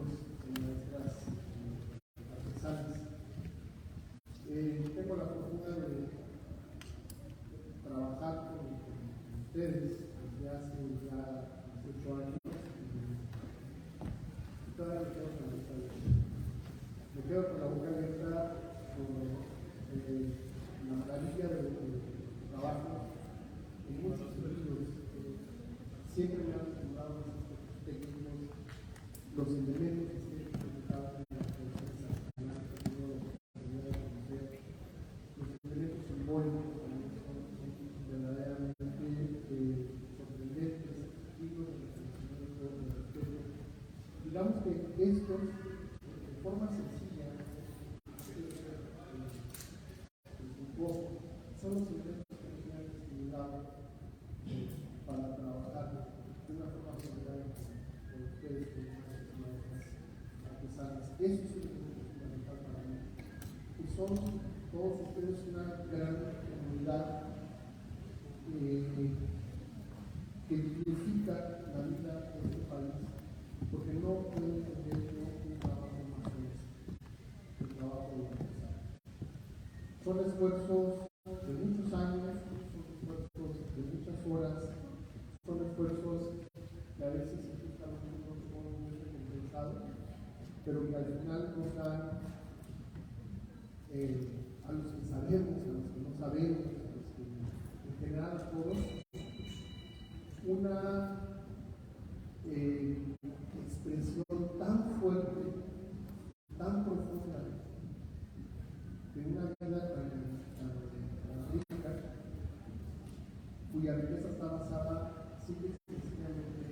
maestros y maestras artesanas. Tengo la fortuna de trabajar con ustedes desde hace ya 8 años y todavía me quedo con la boca abierta. Me quedo con la boca abierta por la maravilla del trabajo en muchos sentidos. Siempre me han acostumbrado los aspectos técnicos, los elementos estéticos que estaban en las producciones artesanales que tengo la oportunidad de conocer, los elementos simbólicos también son verdaderamente sorprendentes, dignos de reconocimiento, de respeto. Digamos que estos, de forma sencilla, son los elementos que me han estimulado para trabajar de una forma solidaria con ustedes, con nuestras maestras artesanas. Eso es un elemento fundamental para mí. Y son todos ustedes una gran comunidad que dignifica la vida de este país, porque no puede entender un trabajo más honesto, el trabajo de los artesanos. Son esfuerzos de muchos años, son esfuerzos de muchas horas, son esfuerzos que a veces injustamente no son muy recompensados, pero que al final nos dan a los que sabemos, a los que no sabemos, a los que en general a todos, una expresión tan fuerte, tan profunda, de una vida tan rica, cuya riqueza está basada simple y sencillamente,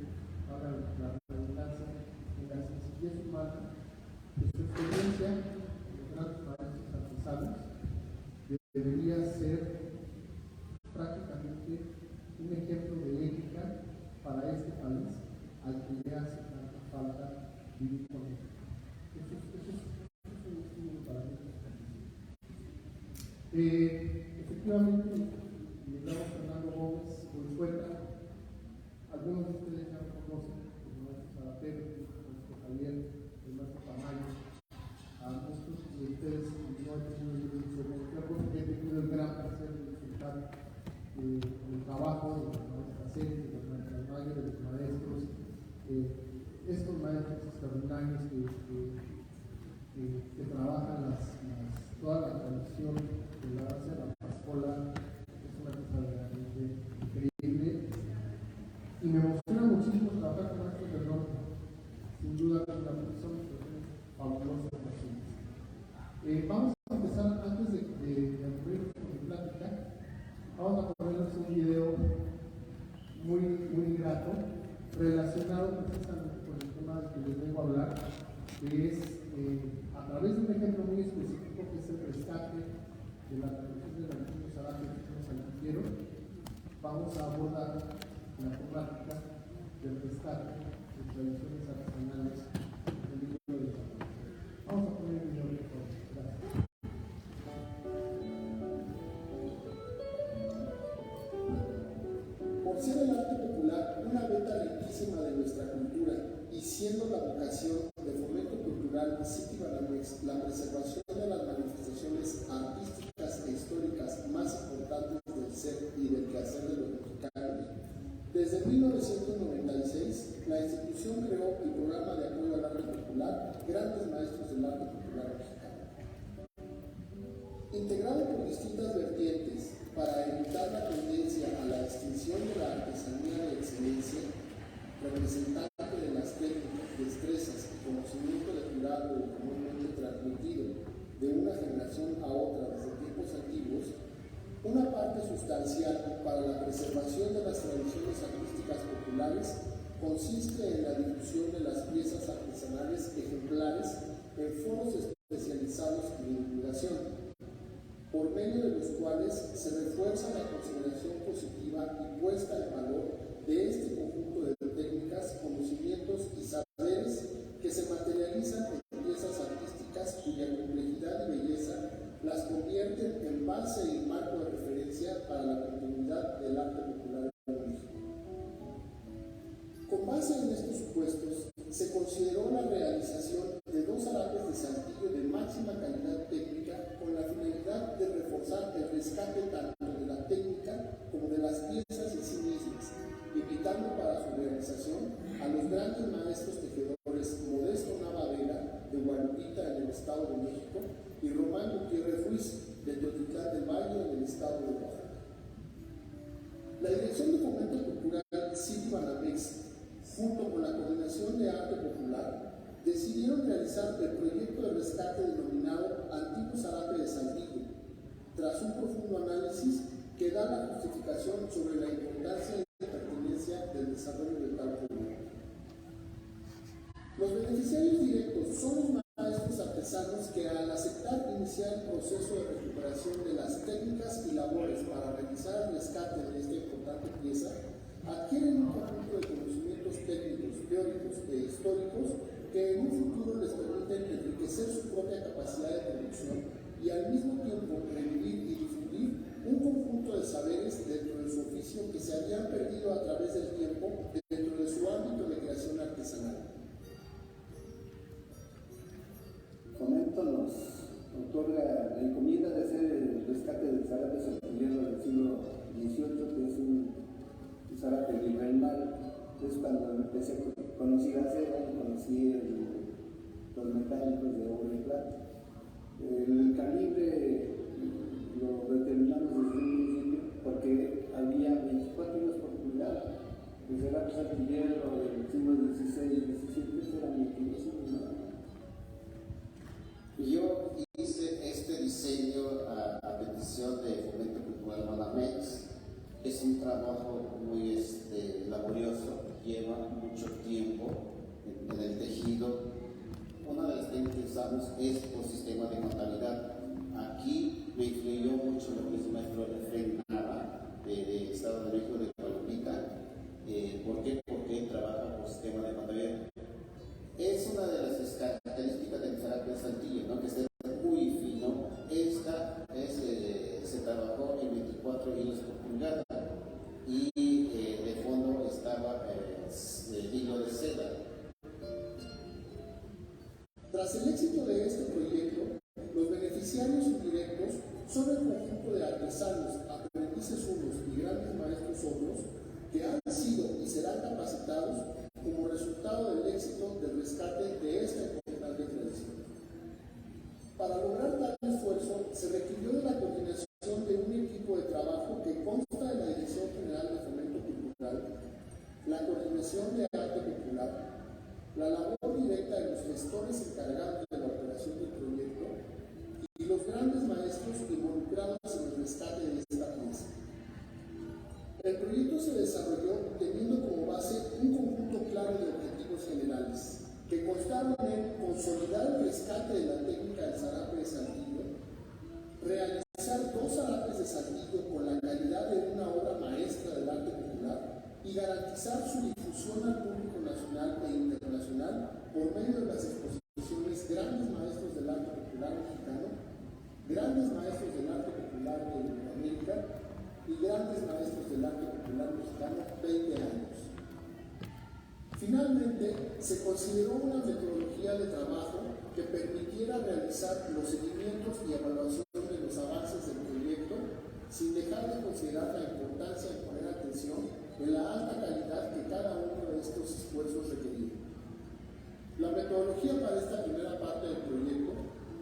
para la redundancia, en la sencillez humana, de su experiencia en los grandes maestros artesanos, debería ser prácticamente un ejemplo de ética para este país al que le hace tanta falta vivir con él. Eso es un estímulo para mí. Efectivamente, mi nombre es Fernando Gómez Bolsueta. Algunos de ustedes ya me conocen, el maestro Zarapero, el maestro Javier, el maestro Tamayo. A muchos de ustedes no he tenido el gusto de conocer, porque he tenido el gran placer de disfrutar el trabajo de las maestras Celi, de las maestras Mayo, de los maestros, estos maestros extraordinarios que trabajan toda la tradición de la danza de la pascola. Es una cosa verdaderamente increíble y me emociona muchísimo trabajar con maestros del norte. Sin duda alguna, son fabulosas personas. Vamos a empezar, antes de abrir con mi plática, vamos a ponerles un video muy grato relacionado precisamente con el tema del que les vengo a hablar, que es a través de un ejemplo muy específico, que es el rescate de la tradición del antiguo Zarape de Saltillo. Vamos a abordar la temática del rescate de tradiciones artesanales del libro de Zarape. Vamos a poner el video, por favor. Gracias. Por ser el arte popular una veta riquísima de nuestra cultura y siendo la vocación de Fomento Cultural Citibanamex la preservación de las manifestaciones artísticas e históricas más importantes del ser y del quehacer de los mexicanos, desde 1996 la institución creó el programa de apoyo al arte popular Grandes Maestros del Arte Popular Mexicano. Integrado por distintas vertientes para evitar la tendencia a la extinción de la artesanía de excelencia, representante de las técnicas, destrezas y conocimiento depurado y comúnmente transmitido de una generación a otra desde tiempos antiguos, una parte sustancial para la preservación de las tradiciones artísticas populares consiste en la difusión de las piezas artesanales ejemplares en foros especializados en divulgación, por medio de los cuales se refuerza la consideración positiva y puesta en valor de este conjunto de técnicas, conocimientos y saberes que se materializan en piezas artísticas cuya complejidad y belleza las convierten en base y marco de referencia para la continuidad del arte popular en México. Con base en estos supuestos, se consideró la realización de 2 zarapes de saltillo de máxima calidad técnica con la finalidad de reforzar el rescate tanto de la técnica como de las piezas en sí mismas, invitando para su realización a los grandes maestros tejedores Modesto Nava Vega, de Guadalupita, en el Estado de México, y Román Gutiérrez Ruiz, de Teotitlán del Valle, en el Estado de Oaxaca. La Dirección de Fomento Cultural Citibanamex, junto con la Coordinación de Arte Popular, decidieron realizar el proyecto de rescate denominado Antiguo Zarape de Saltillo, tras un profundo análisis que da la justificación sobre la importancia y pertinencia del desarrollo del tal proyecto. Los beneficiarios directos son los maestros artesanos que, al aceptar iniciar el proceso de recuperación de las técnicas y labores para realizar el rescate de esta importante pieza, adquieren un conjunto de conocimientos técnicos, teóricos e históricos que en un futuro les permiten enriquecer su propia capacidad de producción y al mismo tiempo revivir y difundir un conjunto de saberes dentro de su oficio que se habían perdido a través del tiempo dentro de su ámbito de creación artesanal. Fomento nos otorga la encomienda de hacer el rescate del zarape saltillero del siglo XVIII, que es un zarape virreinal. Entonces, cuando empecé, conocí la cera, conocí los metálicos de oro y plata. El calibre lo determinamos desde un principio porque había 24 hilos por pulgada. El zarape saltillero del siglo XVI y XVII era 22 hilos, ¿no? Yo hice este diseño a petición de Fomento Cultural Banamex. Es un trabajo muy laborioso, lleva mucho tiempo en el tejido. Una de las técnicas que usamos es por sistema de contabilidad. Aquí me influyó mucho lo que es el maestro Efraín Nava, del Estado de México, de Guadalupita. ¿Por qué? Porque él trabaja por sistema de contabilidad. Es una de las características del zarape de Saltillo, ¿no? Que es muy fino. Esta se trabajó en 24 hilos por pulgada y de fondo estaba el hilo de seda. Tras el éxito de este proyecto, los beneficiarios indirectos son el conjunto de artesanos, aprendices unos y grandes maestros otros que han sido y serán capacitados como resultado del éxito del rescate de esta importante tradición. Para lograr tal esfuerzo, se requirió de la coordinación de un equipo de trabajo que consta de la Dirección General de Fomento Cultural, la Coordinación de Arte Popular, la labor directa de los gestores encargados de la operación del proyecto y los grandes maestros involucrados en el rescate de esta pieza. El proyecto se desarrolló teniendo como base un conjunto claro de objetivos generales, que constaron en consolidar el rescate de la técnica del zarape de Saltillo, realizar 2 zarapes de Saltillo con la calidad de una obra maestra del arte popular y garantizar su difusión al público nacional e internacional por medio de las exposiciones Grandes Maestros del Arte Popular Mexicano, Grandes Maestros del Arte Popular de América y Grandes Maestros del Arte Popular Mexicano 20 años. Finalmente, se consideró una metodología de trabajo que permitiera realizar los seguimientos y evaluación de los avances del proyecto sin dejar de considerar la importancia de poner atención en la alta calidad que cada uno de estos esfuerzos requería. La metodología para esta primera parte del proyecto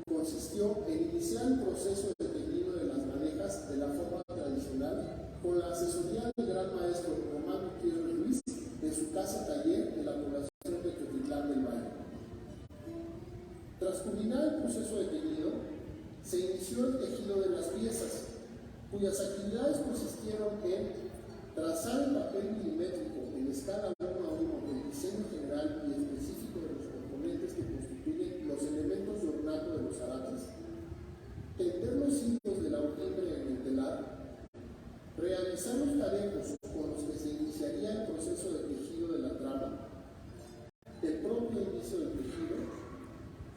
consistió en iniciar el proceso de tejido de las madejas de la forma tradicional con la asesoría del gran maestro Román Gutiérrez Ruiz en su casa taller de la población de Teotitlán del Valle. Tras culminar el proceso de tejido, se inició el tejido de las piezas, cuyas actividades consistieron en trazar el papel milimétrico en escala 1 a 1 el diseño general y específico de los componentes que constituyen los elementos de ornato de los zarapes, tender los hilos de la urdimbre en el telar, realizar los tarecos con los que se iniciaría el proceso de tejido de la trama, el propio inicio del tejido,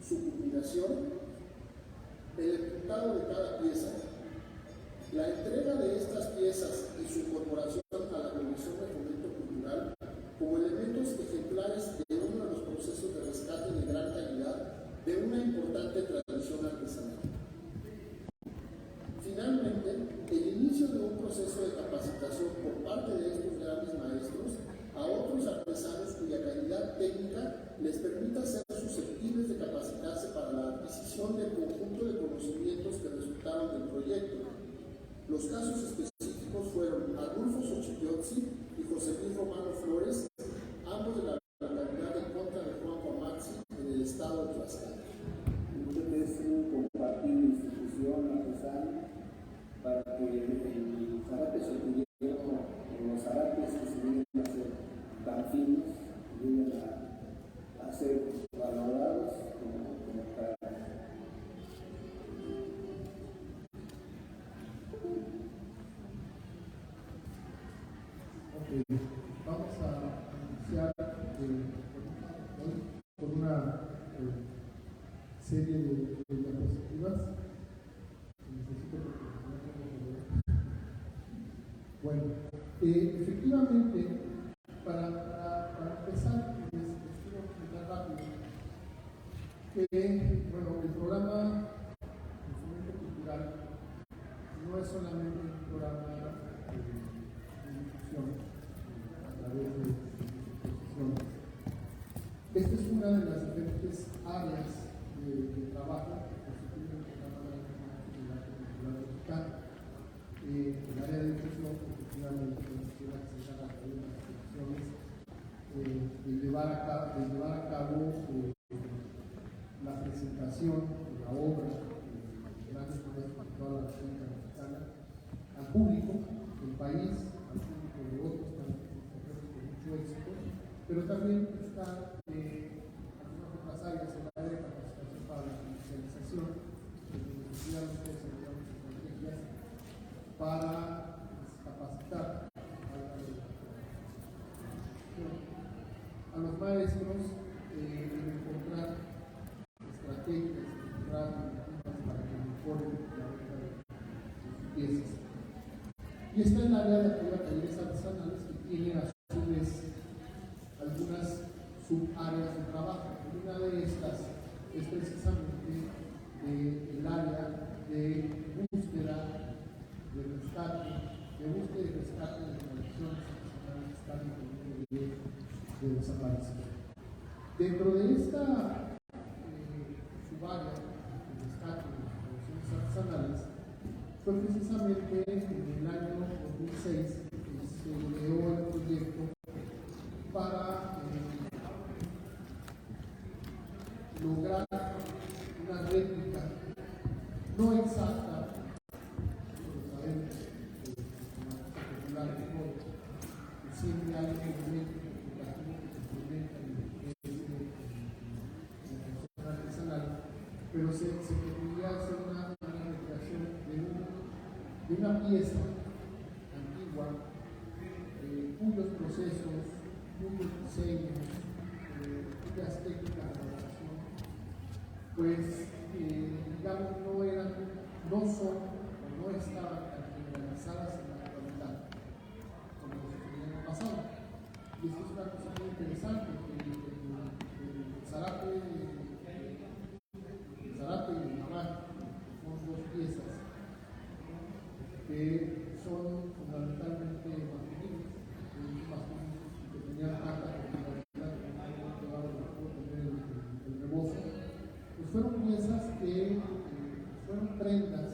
su culminación, el empaquetado de cada pieza, la entrega de estas piezas y su incorporación a la Comisión de Fomento Cultural como elementos ejemplares de uno de los procesos parte de estos grandes maestros a otros artesanos cuya calidad técnica les permita ser susceptibles de capacitarse para la adquisición del conjunto de conocimientos que resultaron del proyecto. Los casos específicos fueron Adolfo Xochitl y José Luis Romano Flores, ambos de la localidad de Contra de Juan Coamatzi, en el estado de Tlaxcala. Entonces es un compartir institución artesana para que el zarape sotillero o los zarapes que se vienen a hacer tan finos vienen a ser valorados como tal. Ok, vamos a iniciar con una serie de diapositivas. Necesito bueno, efectivamente, para empezar, les quiero explicar rápido que bueno, el programa de fomento cultural no es solamente un programa de difusión a través de exposiciones. Esta es una de las diferentes áreas de trabajo que constituye el programa de la cultural mexicana. El área de difusión, efectivamente, quiere acceder a través de las exposiciones, de llevar a cabo la presentación de la obra de grandes maestros de toda la República Mexicana al público del país, al público de otros países extranjeros con mucho éxito, pero también está algunas otras áreas en la área de capacitación para la comercialización, que efectivamente desarrollamos estrategias para capacitar a los maestros en encontrar estrategias, encontrar alternativas para que mejoren la venta de sus piezas. Y esta es la área de apoyo a talleres artesanales que tiene a su vez algunas subáreas de trabajo. Una de estas es precisamente el área de búsqueda, de rescate, de tradiciones artesanales que están en peligro de desaparecer. Dentro de esta subárea de rescate de las tradiciones artesanales, fue precisamente en el año 2006 que se creó el proyecto para lograr una réplica no exacta, sabemos que siempre hay elementos educativos que complementan la artesanal, pero se podría hacer una recreación de una pieza antigua, cuyos procesos, cuyos diseños, cuyas técnicas de elaboración, pues digamos no son o no estaban tan generalizadas en la actualidad como sucedía en el pasado. Y esto es una cosa muy interesante, que el zarape y el navaja son dos piezas que son fundamentalmente masculinas, que tenían alta popularidad, el rebozo, pues fueron piezas que fueron prendas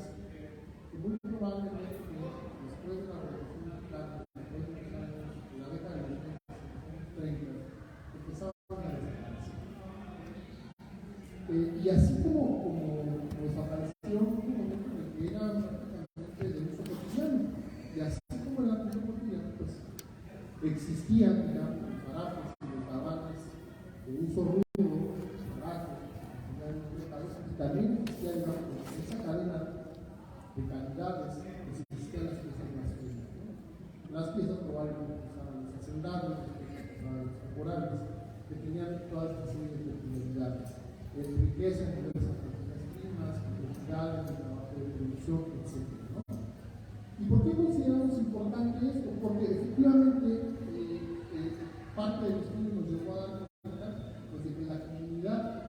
que muy probablemente después de la Revolución Mexicana, después de los años, de la década de los 30, empezaron a desaparecer. Y así como desaparecieron en un momento en el que eran prácticamente de uso cotidiano, y así como era de uso cotidiano, pues existían, digamos, los zarapes y los gabanes de uso rudo, los zarapes, y también existía, digamos, esa cadena de calidades que se existían las piezas más finas, ¿no? Las piezas probablemente usaban los hacendados, los temporales, que tenían toda esta serie de peculiaridades, riqueza en diversas materias primas, complejidades de trabajo de producción, etc., ¿no? ¿Y por qué consideramos importante esto? Porque efectivamente parte del estudio nos llevó a dar cuenta pues, de que la comunidad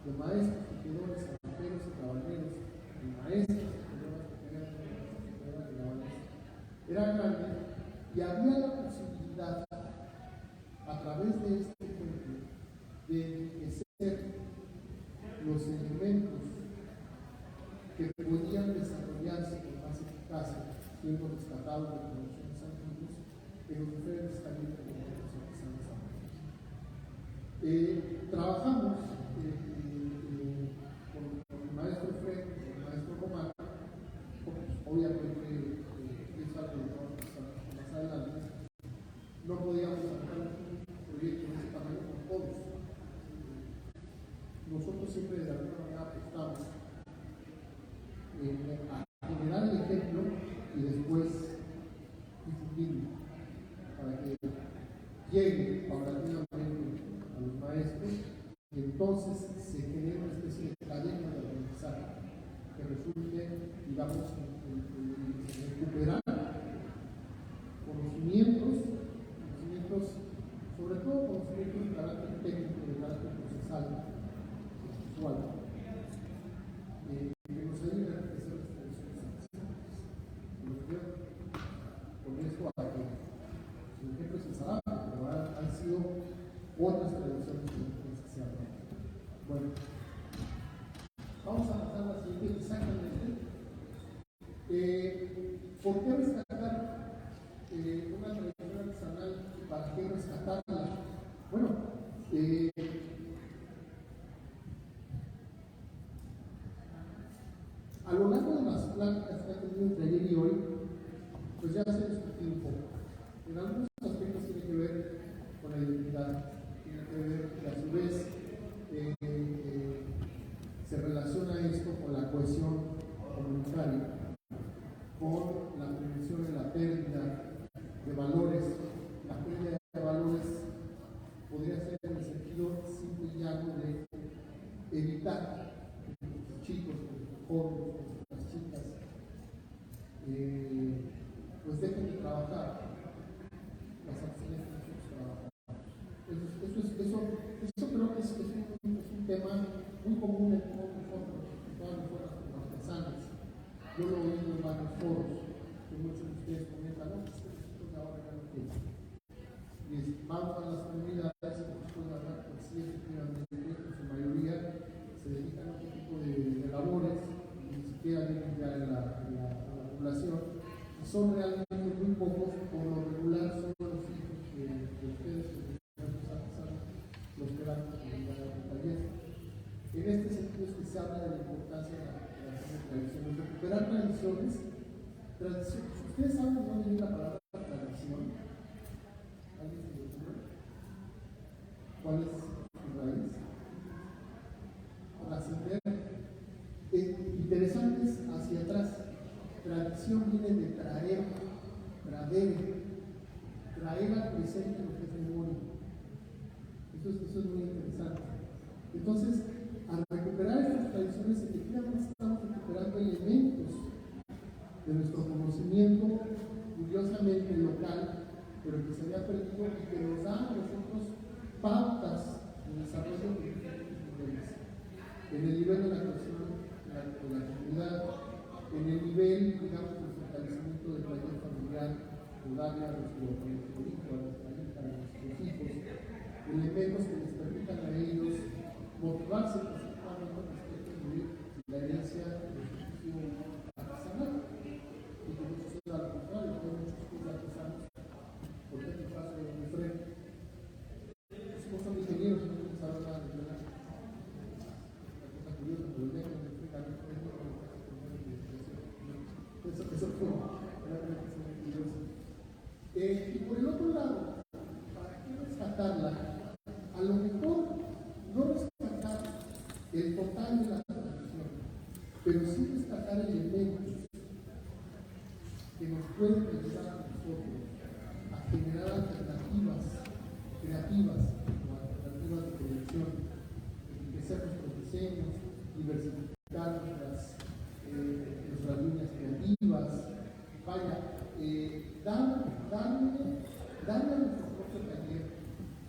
de maestros, tejedores, zapateros y caballeros, de maestros, tejedoras, tejedoras y caballeros, era grande y había través de este ejemplo de enriquecer los elementos que podían desarrollarse con más eficacia, siendo rescatados de producciones antiguas en los diferentes caminos de los artesanos antiguos. Trabajamos con el maestro Fred, con el maestro Román, porque obviamente es algo que vamos a pasar más adelante. No podíamos sacar un proyecto de ese tamaño con todos. Nosotros siempre de alguna manera apostamos a generar el ejemplo y después difundirlo para que llegue paulatinamente a los maestros y entonces se genere una especie de cadena de aprendizaje que resulte, digamos, en recuperar conocimientos, sobre todo conocimientos de carácter técnico, de carácter procesal, visual, que nos ayuden a crecer las tradiciones artesanales. Con esto a que el ejemplo es el salario, pero han sido otras tradiciones que se han dado. Bueno, vamos a pasar a la siguiente exactamente. ¿Por qué rescatar una tradición artesanal? ¿Para qué rescatarla? Bueno, a lo largo de las pláticas que ha tenido entre ayer y hoy, pues ya se discutió un poco. En algunos aspectos tiene que ver con la identidad, tiene que ver que a su vez se relaciona esto con la cohesión comunitaria, con la prevención de la pérdida de valores. La pérdida de valores podría ser en el sentido simple y llano de evitar que los chicos, los jóvenes, las chicas, pues dejen de trabajar las acciones que nosotros trabajamos. Eso creo que es un tema muy común en todos nosotros, en todas nosotras como artesanas. Yo lo he oído en varios foros, que muchos de ustedes comentan, no, pues esto de ahora ya no tiene. Y vamos a las comunidades, después de hablar con sí, efectivamente, en su mayoría se dedican a otro tipo de labores, ni siquiera viven ya en la población, y son realmente muy pocos, por lo regular son los hijos de ustedes, los que van a la comunidad de taller. En este sentido es que se habla de la importancia de la tradición, de recuperar tradiciones. ¿Ustedes saben de dónde viene la palabra tradición? ¿Alguien se lo ocurre? ¿Cuál es su raíz? Trascender. Interesante es hacia atrás. Tradición viene de traer al presente lo que es memoria. Eso es muy interesante. Entonces, al recuperar estas tradiciones, efectivamente estamos recuperando elementos de nuestro conocimiento, curiosamente local, pero que se había perdido y que nos da a nosotros pautas de desarrollo de diferentes niveles. En el nivel de la cohesión de la comunidad, en el nivel, digamos, del fortalecimiento del taller familiar, de darle a nuestro hijo, a nuestra hija, a nuestros hijos, elementos que les permitan a ellos motivarse principalmente respecto a vivir la herencia del ejercicio artesanal. Y que no suceda al contrario, hay muchos que artesanos, por ejemplo, el caso de mi frente. No son ingenieros, no saben nada de nada. Una cosa curiosa, pero el negro me explica a mí, eso fue realmente muy curioso. Y por el otro lado, ¿para qué rescatarla? A lo mejor no rescatar el total de la tradición, pero sí rescatar elementos que nos pueden ayudar a nosotros a generar alternativas creativas o alternativas de producción, enriquecer nuestros diseños, diversificar nuestras líneas creativas, darle a nuestro propio taller,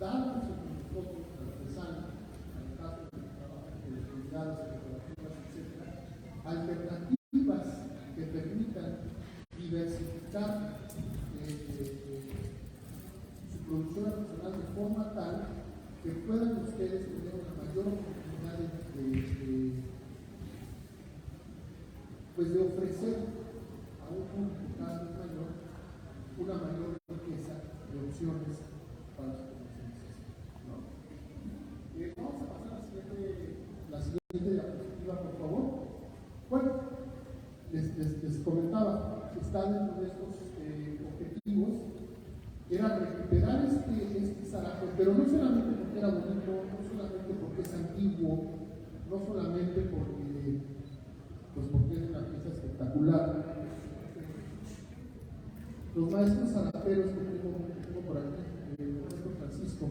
darle a nuestros propios artesanos, en el caso de los trabajos de los cuidados, decorativas, etc., alternativas que permitan diversificar forma tal que puedan ustedes tener una mayor oportunidad pues de ofrecer a un público cada vez mayor una mayor riqueza de opciones para su comercialización, ¿no? Vamos a pasar a la siguiente diapositiva, por favor. Bueno, les comentaba que está dentro de estos objetivos, era recuperar este zarape, pero no solamente porque era bonito, no solamente porque es antiguo, no solamente porque es una pieza espectacular. Los maestros zaraperos que tengo por aquí, el maestro Francisco,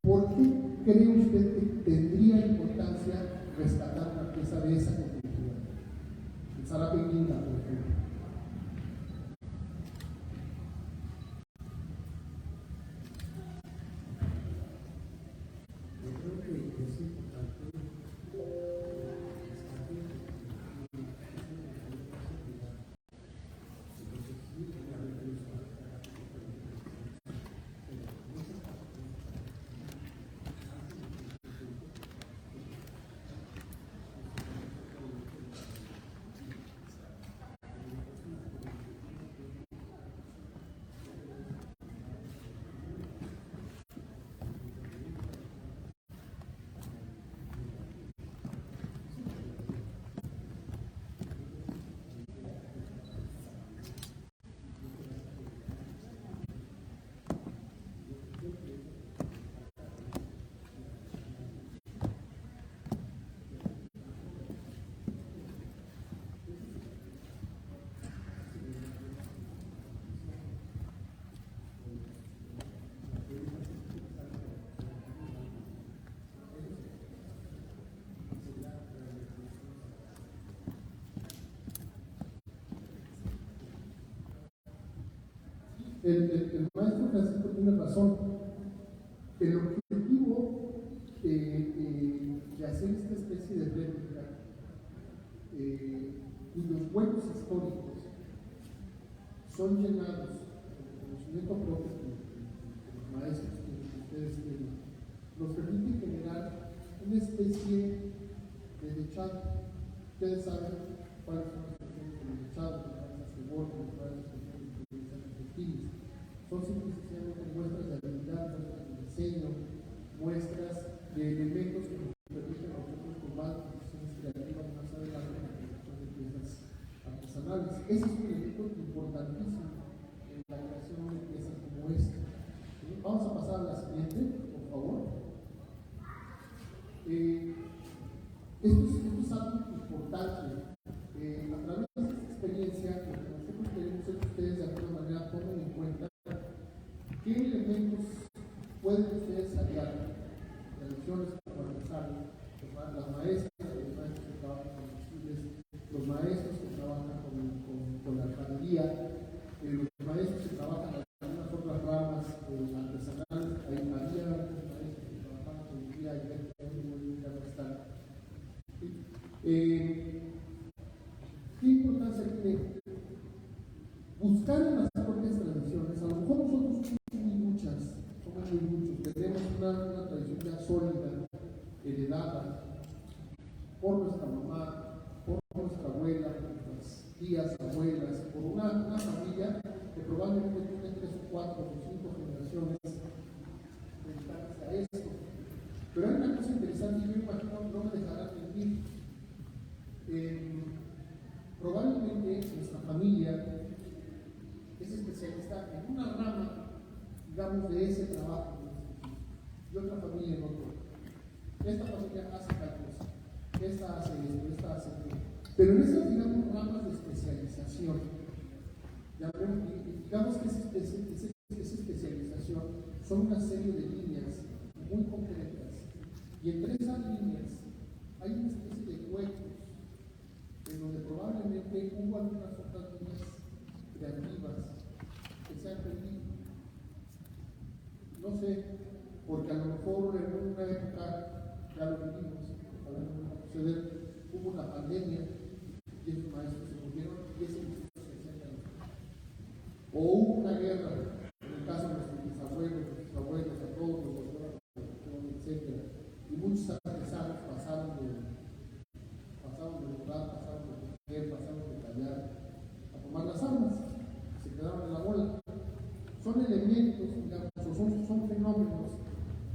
¿por qué cree usted que tendría importancia rescatar una pieza de esa complejidad? El zarape guinda, por ejemplo. Yo creo que es importante El maestro Francisco tiene razón. El objetivo de hacer esta especie de réplica, cuyos huecos históricos son llenados con conocimiento propio de los maestros que ustedes tienen, nos permite generar una especie de dechado. Ustedes saben cuáles son las funciones del dechado, cuáles las que bordan, cuáles las funciones que utilizan los textiles. Son simplemente muestras de habilidad, muestras de diseño, muestras de elementos que nos permiten a nosotros tomar decisiones creativas más adelante en la producción de piezas artesanales. Ese es un elemento importantísimo en la creación de piezas como esta. Vamos a pasar a la siguiente, por favor. Esto es algo importante. A través de esta experiencia, lo que nosotros queremos es que ustedes de alguna manera tomen en cuenta qué elementos pueden ustedes sacar de lecciones como artesanos, las maestras, los maestros que trabajan con textiles, los maestros que trabajan con la alfarería, los maestros que trabajan en algunas otras ramas artesanales. Había maestros que trabajaban con el día y ya no están. ¿Qué importancia tiene buscar en las propias tradiciones? A lo mejor nosotros somos muy muchos, tenemos una tradición ya sólida, heredada por nuestra mamá, por nuestra abuela, por nuestras tías, abuelas, por una familia que probablemente tiene 3 o 4 o 5 generaciones dedicadas a esto. Pero hay una cosa interesante, y yo imagino no me dejarán mentir. Probablemente nuestra familia es especialista en una rama, digamos, de ese trabajo, y otra familia en otro. Esta familia hace tal cosa, esta hace esto, esta hace aquello. Pero en esas, digamos, ramas de especialización, digamos que esa especialización son una serie de líneas muy concretas, y entre esas líneas hay una especie de huecos en donde probablemente hubo algunas otras líneas creativas que se han perdido. No sé, porque a lo mejor en una época, ya lo vivimos, a ver cómo va a suceder, hubo una pandemia y esos maestros se murieron y ese instituto se enseña. O hubo una guerra, en el caso de nuestros bisabuelos, a todos los etc. Y muchos artesanos pasaron de votar, pasaron de coger, pasaron de callar, a tomar las armas, se quedaron en la bola. Son elementos, digamos, son fenómenos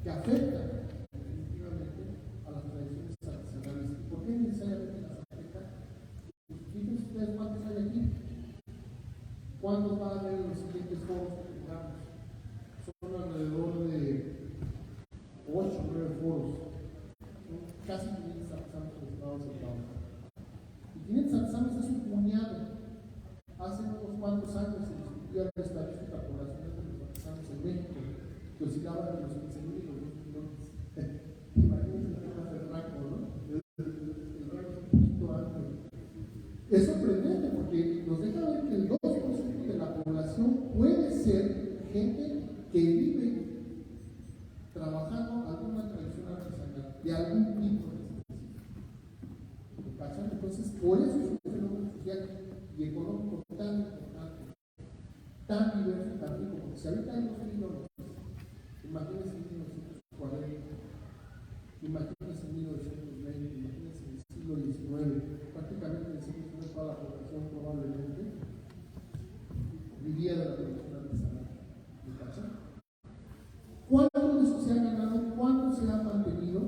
que afectan definitivamente a las tradiciones artesanales. ¿Y por qué necesariamente las afectan? Pues fíjense ustedes cuántos hay aquí. ¿Cuántos van a haber en los siguientes foros que tengamos? Son alrededor de 8 o 9 foros. Son casi 500 artesanos registrados en Trabajo. Y 500 artesanos es un puñado. Hace unos cuantos años se discutió la estadística poblacional de los artesanos en México, que oscilaban de los 15,000 y los 2 millones. Imagínense el tema del rango, ¿no? El rango es un poquito alto. Es sorprendente porque nos deja ver que el 2% de la población puede ser gente que vive trabajando alguna tradición artesanal de algún tipo de específico. Entonces, por eso es un fenómeno social y económico tan importante, tan diverso y tan rico, porque si ahorita hemos tenido, imagínense en 1940, imagínense en 1920, imagínense en el siglo XIX, prácticamente en el siglo XIX toda la población probablemente vivía de la producción artesanal. ¿Me cachan? ¿Cuánto de eso se ha ganado? ¿Cuánto se ha mantenido?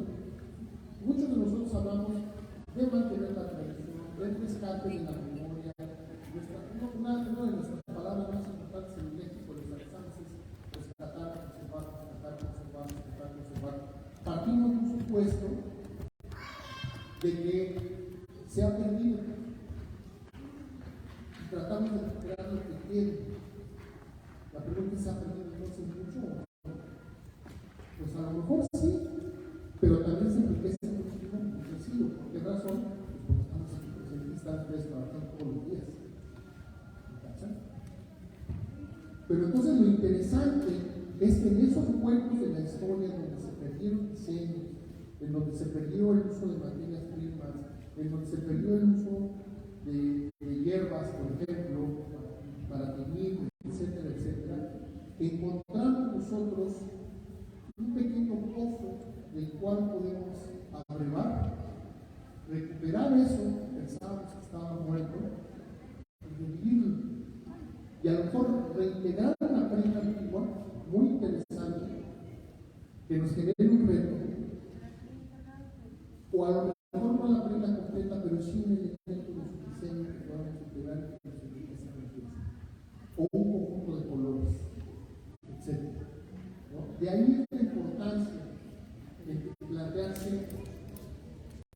Muchos de nosotros hablamos de mantener la tradición, del rescate de la memoria. Una de nuestras palabras más importantes en México, los artesanos, es rescatar, conservar. Partimos de un supuesto de que se ha perdido y tratamos de recuperar lo que quede. La pregunta es: ¿se ha perdido entonces mucho o no? Pues a lo mejor sí, pero también se enriquece muchísimo enriquecido. ¿Por qué razón? Pues porque estamos aquí presentes y están ustedes trabajando todos los días. Pero entonces lo interesante es que en esos huecos de la historia donde se perdieron diseños, en donde se perdió el uso de materias primas, en donde se perdió el uso de hierbas, por ejemplo, para teñir, etcétera, encontramos nosotros un pequeño pozo del cual podemos abrevar, recuperar eso que pensábamos que estaba muerto, y revivirlo. Y a lo mejor reintegrar una prenda antigua muy interesante que nos genere un reto, o a lo mejor no la prenda completa, pero sí un elemento de su diseño que podamos integrar y que nos enriquece la riqueza, o un conjunto de colores, etc. ¿No? De ahí la importancia de plantearse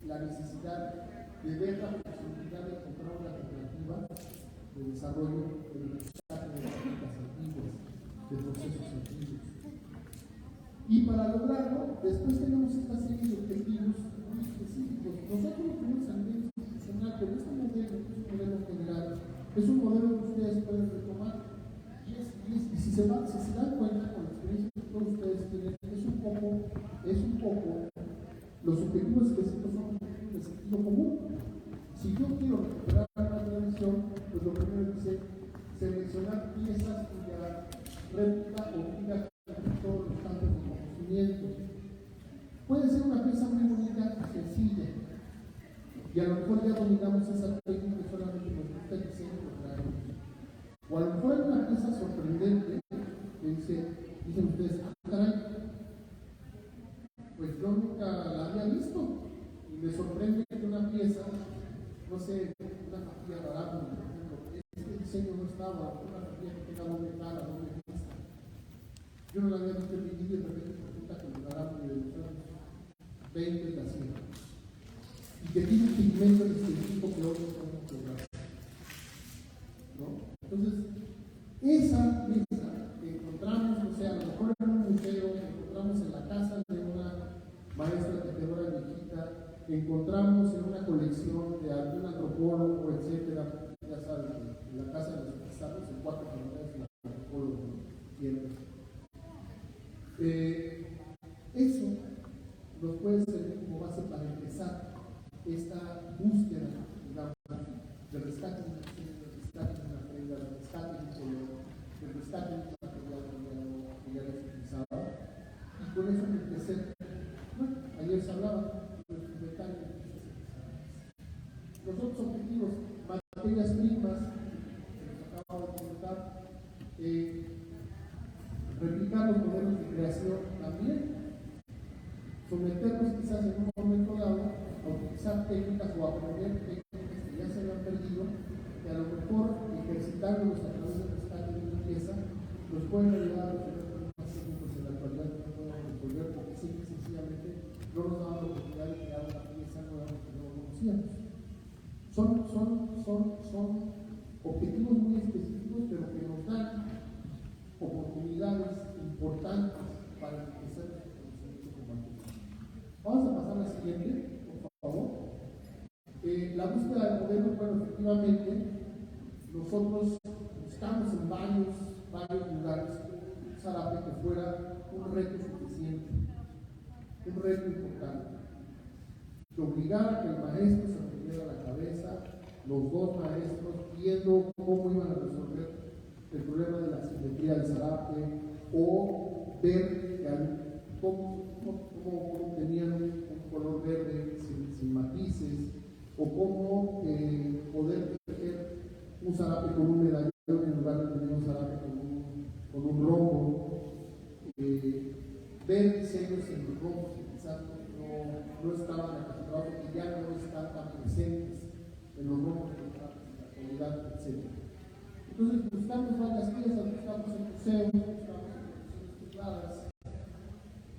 la necesidad de ver la posibilidad de encontrar una alternativa de desarrollo del rescate de las técnicas antiguas, de procesos antiguos. Y para lograrlo, después tenemos esta serie de objetivos muy específicos. Nosotros lo tenemos a nivel institucional, pero este modelo, que es un modelo general, es un modelo que ustedes pueden retomar. Y si se dan cuenta con la experiencia que todos ustedes tienen, es un poco los objetivos específicos son objetivos de sentido común. Si yo quiero recuperar una tradición, pues lo primero que es seleccionar piezas cuya réplica obliga a todos los campos de conocimiento. Puede ser una pieza muy bonita, sencilla, y a lo mejor ya dominamos esa técnica que solamente nos gusta el diseño que traemos. O a lo mejor hay una pieza sorprendente que dicen ustedes: ah, caray, pues yo nunca la había visto, y me sorprende que una pieza, no sé, una capilla barata, por ejemplo, este diseño no estaba, una capilla que tenga doble cara, doble vista. Yo no la había visto en mi vida y de repente resulta que el barato de los años 20 la hacía. Y que tiene un pigmento específico que hoy no podemos lograr. ¿No? Entonces, esa pieza que encontramos, o sea, a lo mejor en un museo, que encontramos en la casa de una maestra tejedora viejita, que encontramos en una colección de algún antropólogo, etcétera, ya saben, en la casa de los artesanos, en 4 comunidades de antropólogos, siempre. Eso nos puede servir como base para empezar esta búsqueda, digamos, del rescate de una prenda, del rescate de un color, del replicar los modelos de creación también, someternos quizás en un momento dado a utilizar técnicas o a aprender técnicas que ya se habían perdido, que a lo mejor ejercitándolos a través del rescate de una pieza nos pueden ayudar a resolver problemas técnicos en la actualidad que no podemos resolver porque simple y sencillamente no nos daban la oportunidad de crear una pieza nueva que no conocíamos. Son objetivos muy específicos, pero que nos dan oportunidades importantes para empezar el conocimiento como artesano. Vamos a pasar a la siguiente, por favor. La búsqueda del modelo, bueno, efectivamente, nosotros buscamos en varios lugares un zarape que fuera un reto suficiente, un reto importante, que obligara a que el maestro se pusiera la cabeza, los dos maestros, viendo cómo iban a resolver el problema de la simetría del zarape o ver cómo tenían un color verde sin matices o cómo poder tejer un zarape con un medallón en lugar de tener un zarape con un rombo, ver diseños en los rombos que quizás no estaban acostumbrados, que ya no están tan presentes en los rombos de la actualidad, etc. Entonces buscamos varias piezas, buscamos en museos, buscamos en colecciones privadas,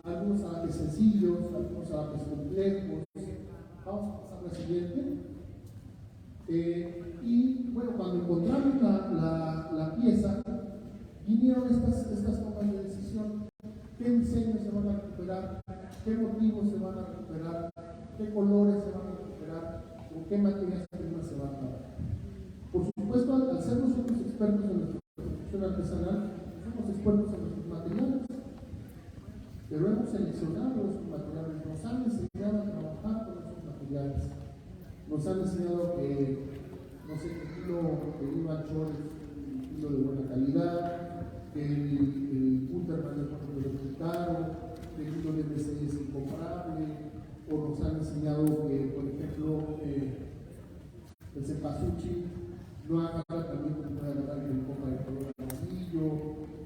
algunos zarapes sencillos, algunos zarapes complejos. Vamos a pasar a la siguiente. Y bueno, cuando encontramos la pieza, vinieron estas tomas de decisión. ¿Qué diseños se van a recuperar? ¿Qué motivos se van a recuperar? ¿Qué colores se van a recuperar? ¿Con qué materias primas se van a trabajar? Por supuesto, al ser nosotros expertos en nuestra producción artesanal, somos expertos en nuestros materiales, pero hemos seleccionado nuestros materiales, nos han enseñado a trabajar con esos materiales, nos han enseñado que, no sé, que el hilo ancho es un hilo de buena calidad, que el Punterman es muy caro, que el hilo de MC es incomparable, o nos han enseñado que, por ejemplo, el cempasúchil no agarra también como puede agarrar el copa de color amarillo,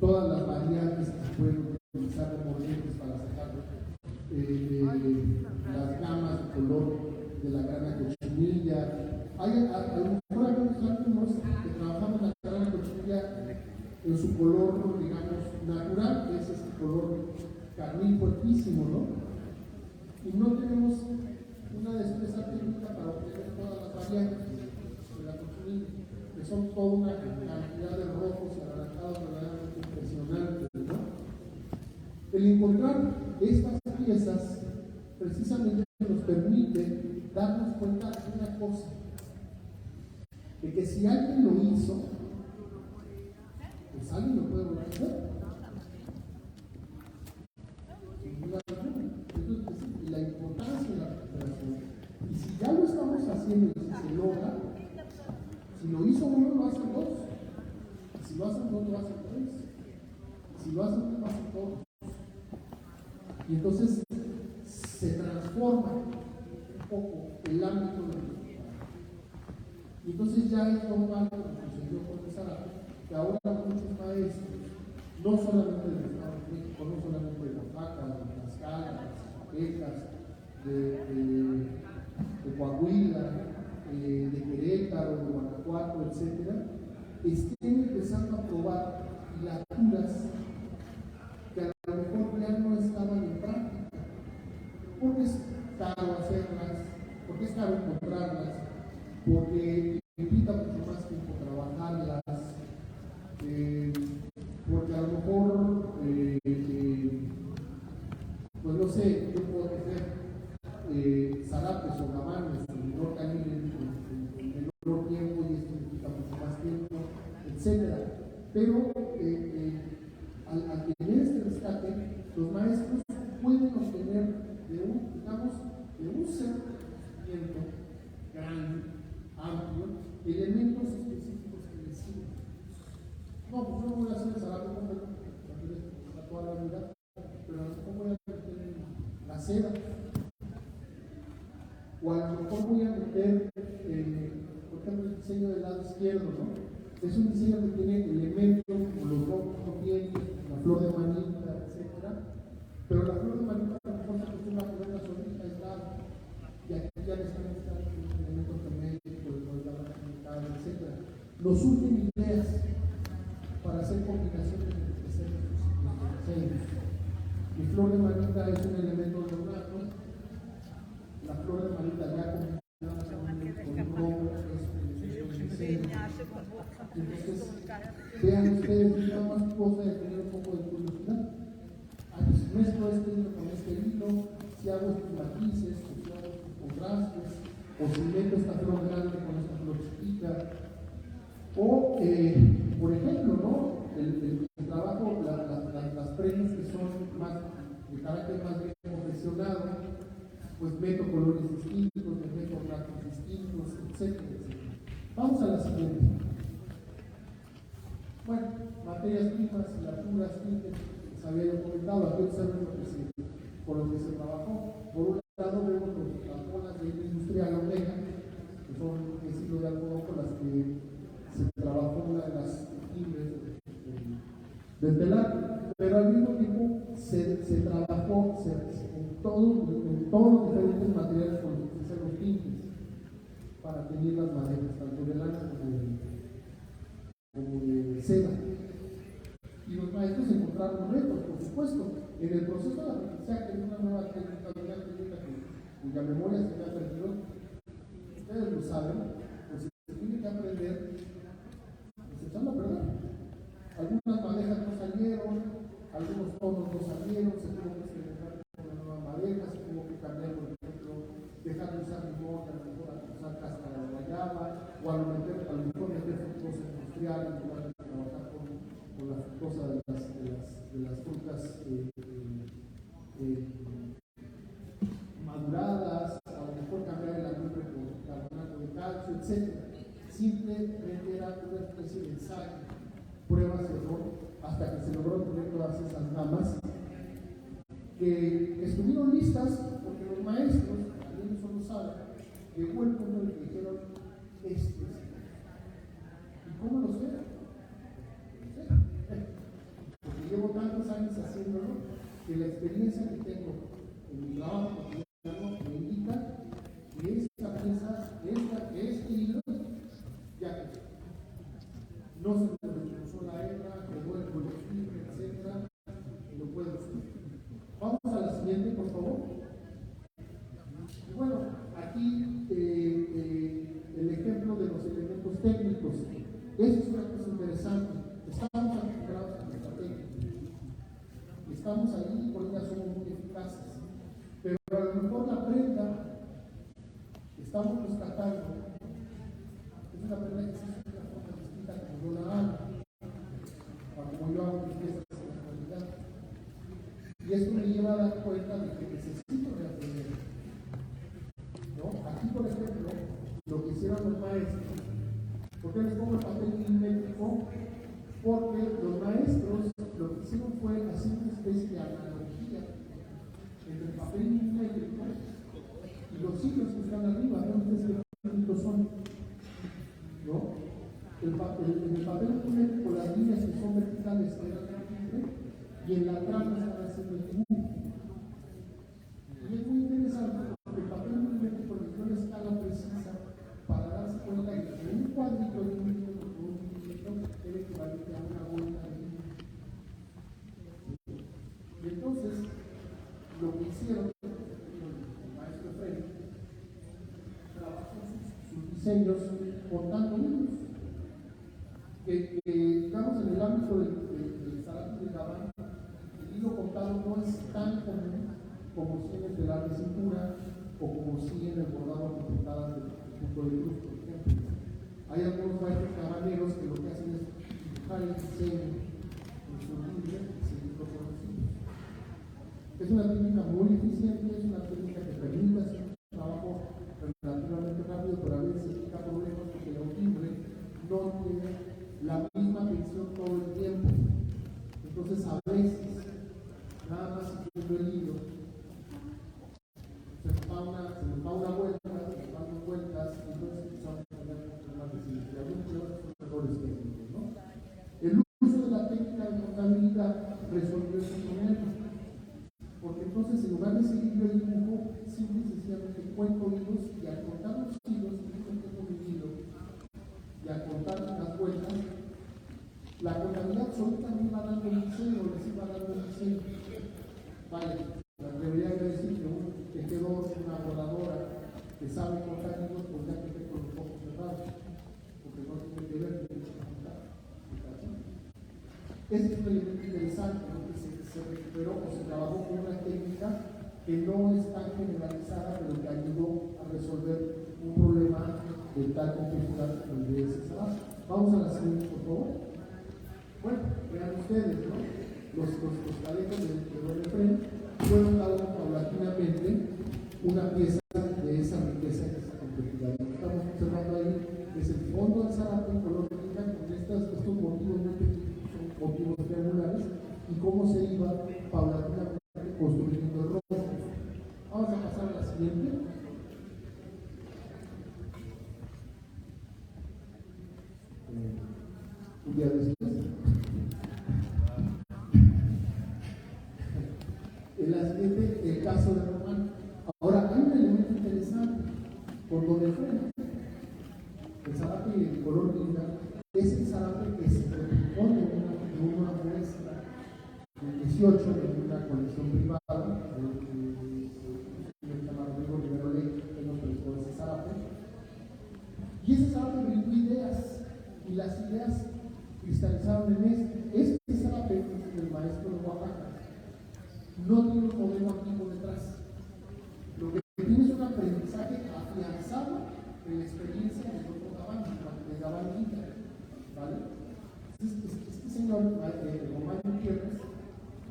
todas las variantes que se pueden utilizar como lentes para sacar las gamas de color de la grana cochinilla. A lo mejor hay unos alumnos que trabajamos la grana cochinilla en su color, digamos, natural, que es este color carmín fuertísimo, ¿no? Y no tenemos una destreza técnica para obtener todas las variantes de la cochinilla, que son toda una cantidad de rojos y anaranjados verdaderamente impresionantes, ¿no? El encontrar estas piezas precisamente nos permite darnos cuenta de una cosa, de que si alguien lo hizo, pues alguien lo puede volver a hacer. Entonces, la importancia de la recuperación, y si ya lo estamos haciendo y si se logra, si lo hizo uno, lo hacen dos, y si lo hacen dos, lo hacen tres, y si lo hacen tres, lo hacen todos. Y entonces se transforma un poco el ámbito de la recuperación. Y entonces ya es normal, como sucedió con el zarape, que ahora muchos maestros, no solamente del Estado de México, no solamente de Oaxaca, de Tlaxcala, de Zacatecas, de Coahuila, de Querétaro, de Guanajuato, etc., estén empezando a probar hilaturas que a lo mejor ya no estaban en práctica, porque es caro hacerlas, porque es caro encontrarlas, porque implica mucho más tiempo trabajarlas, porque a lo mejor, pues no sé, yo puedo tener zarapes o gabanes en menor calibre, en menor tiempo, y esto implica mucho más tiempo, etc. Pero al tener este rescate, los maestros pueden obtener de un conocimiento grande, amplio, elementos específicos que les sirven. No, pues yo no voy a hacer el zarape completo, para toda la vida, pero a lo mejor voy a meter la seda, o a lo mejor voy a meter, por ejemplo, el diseño del lado izquierdo, ¿no? Es un diseño que tiene elementos como los rombos no tienen, la flor de manita, etcétera. Pero la flor de manita a lo mejor se acostumbra a ponerla solita y tal, y aquí ya les están buscando un elemento geométrico, el la química, etcétera. Nos surgen ideas para hacer combinaciones entre diseños y diseños. Mi flor de manita es un elemento ornato, la flor de manita ya combinada con un robo es un diseño. Entonces, vean ustedes, nada más cosa de tener un poco de curiosidad. Si mezclo este hilo con este hilo, si hago estos matices, o si hago estos contrastes, o si meto esta flor grande con esta flor chiquita. O, por ejemplo, ¿no? El trabajo, las prendas que son más de carácter más bien profesional, pues meto colores distintos, meto platos distintos, etc. Vamos a la siguiente. Bueno, materias primas, hilaturas, tintes, les había comentado, aquí observen con lo que se trabajó. Por un lado vemos las bolas de industria oreja, que son estilos de algodón con las que se trabajó una de las timbres del telar, pero al mismo tiempo se trabajó en todos los diferentes materiales con los que se hacen los tintes para tener las maderas, tanto de lana como de seda. Y los maestros encontraron retos, por supuesto, en el proceso de aprendizaje de una nueva técnica, cuya memoria se ha perdido. Ustedes lo saben, pues se tiene que aprender pues echando a perder. Algunas madejas no salieron, algunos tonos no salieron, se tuvo que experimentar con una nueva madeja, se tuvo que cambiar, por ejemplo, dejar de usar limón, a lo mejor a usar cáscara de guayaba, o a lo mejor meter fructosa industrial en lugar de trabajar con la fructosa de las frutas maduradas, a lo mejor cambiar el azúcar por carbonato de calcio, etc. Simplemente era una especie de ensayo, pruebas y error, hasta que se logró tener todas esas gamas que estuvieron listas porque los maestros, alguien eso lo sabe, llegó el punto en el que dijeron, este es. ¿Y cómo lo sé? Porque llevo tantos años haciéndolo que la experiencia que tengo en mi trabajo cotidiano me indica que esta pieza, este hilo, ya que no se me desmenuzó la hebra, quedó el colectín, etc. Lo puedo hacer. Vamos a la siguiente, por favor. Y bueno, aquí el ejemplo de los elementos técnicos. Eso es una cosa interesante. Estamos acostumbrados a nuestra técnica. Estamos ahí y por ellas somos muy eficaces. Pero a lo mejor la prenda que estamos rescatando es una prenda que existe de una forma distinta como yo la hago, o como yo hago mis piezas en la realidad. Y esto me lleva a dar cuenta de que necesito reaprender. ¿No? Aquí, por ejemplo, lo que hicieron los maestros, ¿por qué les pongo el papel milimétrico? Porque los maestros lo que hicieron fue hacer una especie de analogía entre el papel milimétrico y los hilos que están arriba, ¿no? Entonces, ¿qué hilos son? ¿No? En el papel milimétrico, las líneas que son verticales quedan aquí, y en la trama se va haciendo el dibujo. Y es muy interesante porque el papel milimétrico le dio una escala precisa para darse cuenta de que un cuadrito de un milímetro por un milímetro era equivalente a una vuelta de milímetro. Y entonces, lo que hicieron, el maestro Freddy, trabajó sus diseños contando hilos. Que digamos en el ámbito del zarape de Gabán, el hilo contado no es tan común como si en el telar de cintura o como si en el bordado con puntadas de punto de cruz, por ejemplo. Hay algunos maestros gabaneros que lo que hacen es dibujar el diseño en su libro y seguirlo con los hilos. Es una técnica muy eficiente, es una técnica que permite hacer un trabajo relativamente rápido, pero a veces implica problemas porque el timbre no tiene la misma tensión todo el tiempo. Entonces a veces, nada más siguiendo el hilo, se nos da una vuelta, se nos dan dos vueltas, y entonces empezamos a tener problemas de simetría. Algunos son errores técnicos, ¿no? El uso de la técnica de contabilidad resolvió ese problema. Porque entonces, en lugar de seguir yo el dibujo, simple y sencillamente cuento hilos, y al contar los hilos, tengo mi hilo, y al contar las vueltas, la contabilidad absoluta me iba dando el diseño, les iba dando el diseño. Vale, la debería decir que un tejedor, una bordadora que sabe contar hilos, pues ya que con los ojos cerrados, porque no tiene que ver con contar. Ese es un elemento interesante, ¿no? Que se recuperó o se trabajó con una técnica que no es tan generalizada, pero que ayudó a resolver un problema de tal complejidad como el de ese salario. Vamos a la siguiente, por favor. Bueno, vean ustedes, ¿no? Los cadejos de Efraín fueron dando paulatinamente una pieza de esa riqueza, de esa complejidad. Lo que estamos observando ahí es el fondo del zarape en color blanca con estos motivos muy pequeños, son motivos triangulares, y cómo se iba paulatinamente construyendo el rostro. Vamos a pasar a la siguiente. Un día después. En la siguiente, el caso de Román. Ahora, hay un elemento interesante. Por donde fue el zarape de color lila es el zarape que se repone de una muestra del 18 de una colección privada el amigo Rivero Ley, que nos prestó ese zarape. Y ese zarape brindó ideas, y las ideas cristalizaron en este zarape del maestro de Oaxaca. No tiene un modelo antiguo detrás. Lo que tiene es un aprendizaje afianzado en la experiencia de Dr. Gabán, de Gabán Quinta, ¿vale? Este señor, Román Gutiérrez,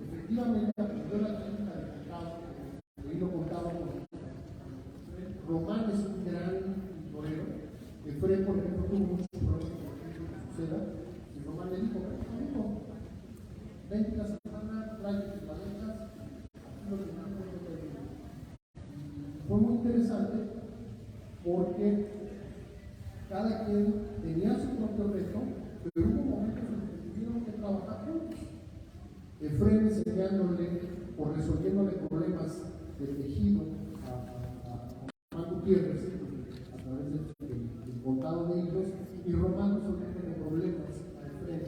efectivamente aprendió la técnica de contado, ahí lo contaba por Román es un gran pintorero. Efraín, por ejemplo, tuvo muchos problemas con su seda, y Román le dijo: amigo, 20 la semana, trae tus paletas, aquí lo que más fue muy interesante porque cada quien tenía su propio reto, pero hubo momentos en los que tuvieron que trabajar juntos. Efraín enseñándole o resolviéndole problemas de tejido a Román Gutiérrez a través del bordado de hilos, y Román resolviéndole problemas a Efraín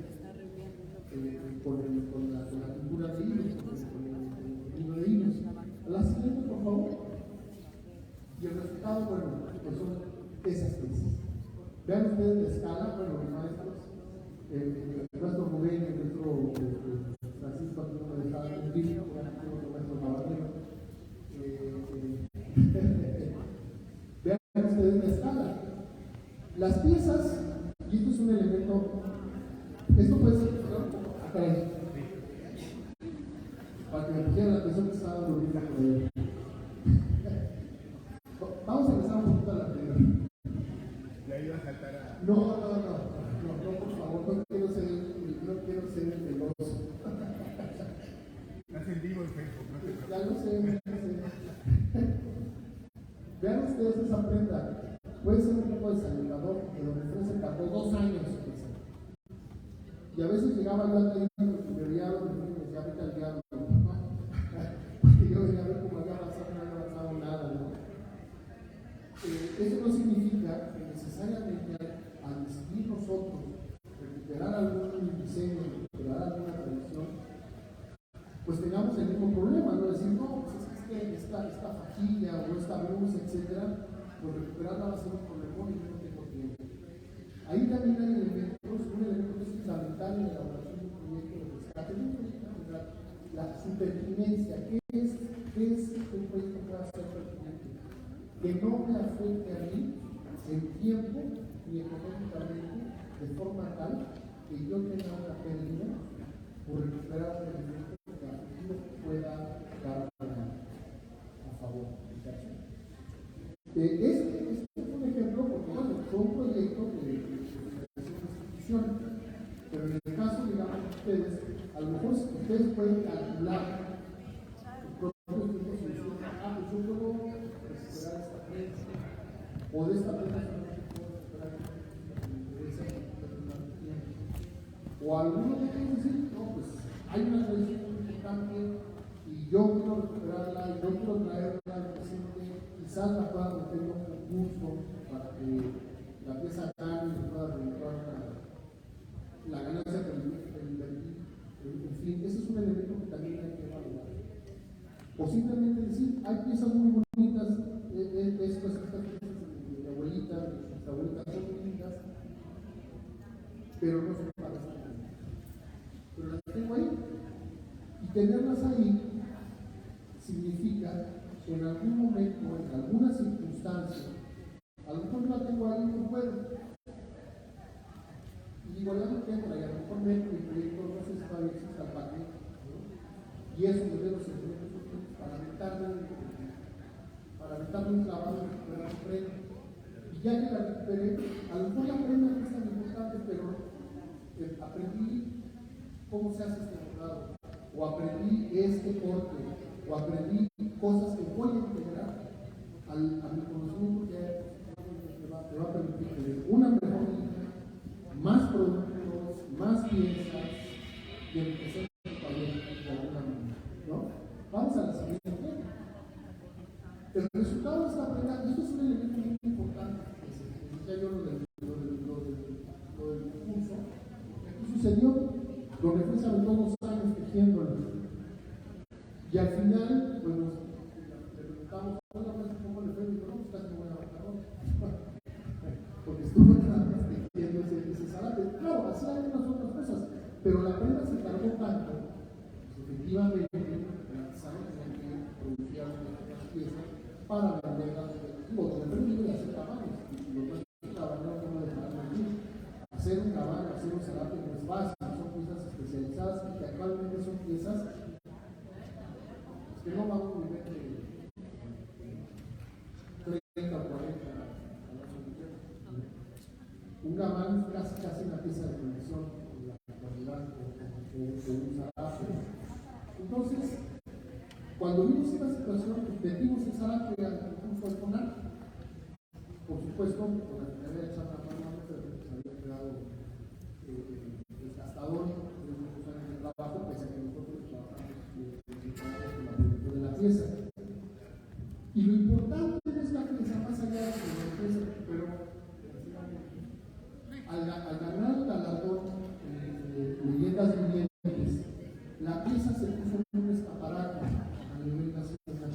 con la pintura de hilos, con el hilo de hilos. A la siguiente, por favor. Y el resultado, bueno, pues son esas piezas. Vean ustedes la escala, bueno, los maestros, nuestro Rubén, nuestro Francisco, aquí no me dejaba mentir, nuestro maestro Caballero. Vean ustedes la escala. Las piezas, y esto es un elemento, esto puede ser, acá ahí, para que me pusieran la atención que estaba volviendo por ahí. Vamos a empezar un poquito a la primera. Ya iba a saltar a. No, por favor, no quiero ser el veloz. Estás en vivo en Facebook, no te preocupes. Ya lo sé. Vean ustedes esa prenda. Puede ser un poco desalentador, pero me se tardó 2 años. Y a veces llegaba yo al taller y me veía los niños y decía: vete al diablo. Porque yo venía a ver cómo había avanzado, no había avanzado nada, ¿no? Eso no significa que necesariamente al decidir nosotros recuperar algún diseño, recuperar alguna tradición, pues tengamos el mismo problema, ¿no? Decir: no, pues es que esta fajilla o esta blusa, etcétera, pues recuperarla va a ser un problema y yo no tengo tiempo. Ahí también hay elementos, un elemento que es fundamental en la elaboración de un proyecto de rescate, de un proyecto general, su pertinencia. ¿Qué es un proyecto que pueda ser pertinente? Que no me afecte a mí en tiempo ni económicamente, de forma tal que yo tenga una pérdida por recuperar el elemento que a futuro pueda dar a favor. Este es un ejemplo porque, bueno, fue un proyecto de institución, pero en el caso, digamos, ustedes, a lo mejor ustedes pueden calcular sus propios tiempos y decir: pues yo puedo recuperar esta prensa, o de esta prensa solamente puedo recuperar esa, o algunos de ellos decir: no, pues hay una tradición y yo quiero recuperarla y yo quiero traerla al presente, quizás la pueda meter en un concurso para que la pieza gane y pueda recuperar la ganancia que el invertí. En fin, ese es un elemento que también hay que valorar. O simplemente decir, hay piezas muy bonitas, estas piezas de mi abuelita, de nuestra abuelita son muy lindas, pero no son para esta manera. Pero las tengo ahí. Y tenerlas ahí significa que en algún momento, en alguna circunstancia, a lo mejor la tengo ahí y no puedo. Y digo, ya no tengo, y a lo mejor meto mi proyecto, no sé si va a existe al paquete, ¿no? Y eso me dé los sentimientos para aventarme un trabajo y recuperar un premio. Y ya que la recuperé, a lo mejor la premio no es tan importante, pero aprendí cómo se hace este bordado, o aprendí este corte, o aprendí cosas que voy a integrar a mi conocimiento que me va a permitir tener una mejor línea, más productos, más piezas y empezar a taller de alguna manera, ¿no? Vamos a la siguiente. El resultado de esta prenda, y esto es un elemento muy importante, que decía yo lo del concurso, ¿qué sucedió? Donde fue se aventó 2 años tejiéndolo. Y al final, pues le preguntamos, oiga, ¿cómo le fue? Y dijo, no, pues casi no voy a bajar hoy. Porque estuvo nada más tejiendo ese zarape. Claro, hacía algunas otras cosas, pero la prenda se tardó tanto, pues, efectivamente, el artesano tenía que producir algunas piezas para venderlas. Digo, de repente iba a hacer caballos, y los más caballeros no me dejaron venir. Hacer un caballo, hacer un zarape no es fácil, son piezas especializadas y que actualmente son piezas que no van a un nivel de 30 o 40 un gabán es casi una pieza de colección en la actualidad de un zarape. Entonces, cuando vimos esta situación, metimos el zarape al concurso del CONAC. Por supuesto, con la finalidad de echar la mano, pero se había quedado desgastador de muchos años de trabajo, pese a que nosotros trabajamos con la producción de la pieza. Y lo importante de esta pieza, más allá de que la pieza recuperó, al ganar el galardón de leyendas vivientes, la pieza se puso en un escaparate a nivel nacional.